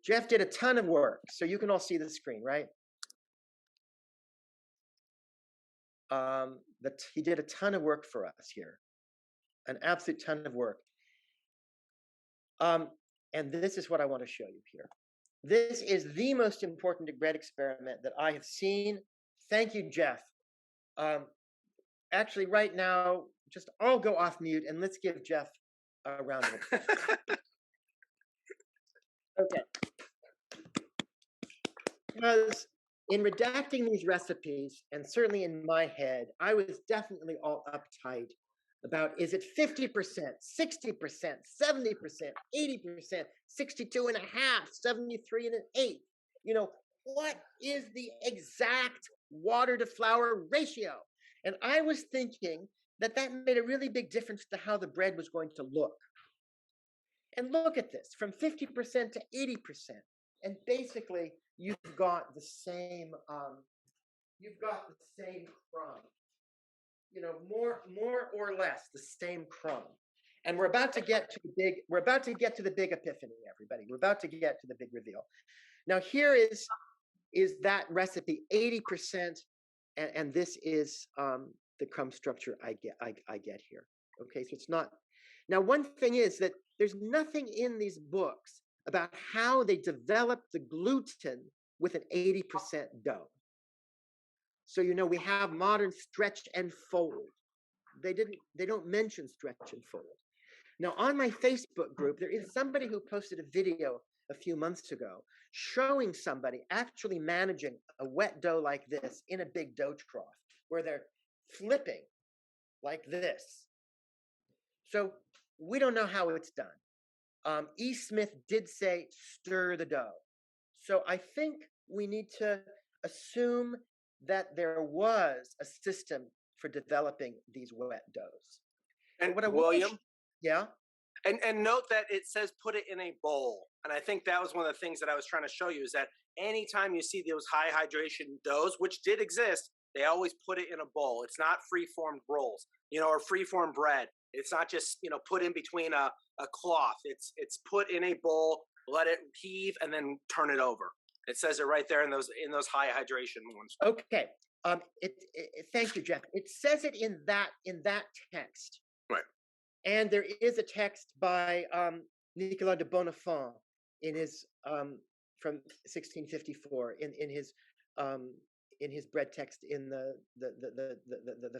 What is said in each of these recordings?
Jeff did a ton of work, so you can all see the screen, right? He did a ton of work for us here, an absolute ton of work. And this is what I want to show you here. This is the most important bread experiment that I have seen. Thank you, Jeff. Actually, right now, just all go off mute and let's give Jeff a round of applause. Okay. Because in redacting these recipes, and certainly in my head, I was definitely all uptight about, is it 50%, 60%, 70%, 80%, 62 and a half, 73 and an eighth? You know, what is the exact water to flour ratio? And I was thinking that that made a really big difference to how the bread was going to look. And look at this, from 50% to 80%. And basically, you've got the same crumb. You know, more or less the same crumb. And we're about to get to the big epiphany, everybody. We're about to get to the big reveal. Now, here is that recipe, 80%, and this is the crumb structure I get here. Okay, so it's not. Now, one thing is that there's nothing in these books about how they developed the gluten with an 80% dough. So, you know, we have modern stretch and fold. They don't mention stretch and fold. Now, on my Facebook group, there is somebody who posted a video a few months ago showing somebody actually managing a wet dough like this in a big dough trough where they're flipping like this. So we don't know how it's done. E. Smith did say stir the dough. So I think we need to assume that there was a system for developing these wet doughs. And William? Yeah? And note that it says put it in a bowl. And I think that was one of the things that I was trying to show you is that anytime you see those high hydration doughs, which did exist, they always put it in a bowl. It's not free-formed rolls, you know, or free-formed bread. It's not just, you know, put in between a cloth. It's put in a bowl, let it heave, and then turn it over. It says it right there in those high hydration ones. Okay. Thank you, Jeff. It says it in that text. Right. And there is a text by Nicolas de Bonifant in his from 1654 in his bread text in the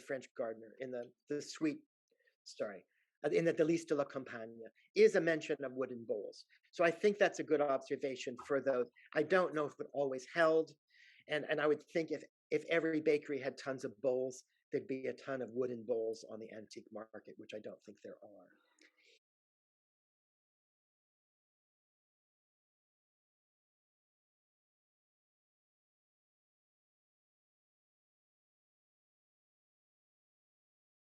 French Gardener in the sweet. In the Délices de la Campagne is a mention of wooden bowls. So I think that's a good observation for those. I don't know if it always held. And I would think if every bakery had tons of bowls, there'd be a ton of wooden bowls on the antique market, which I don't think there are.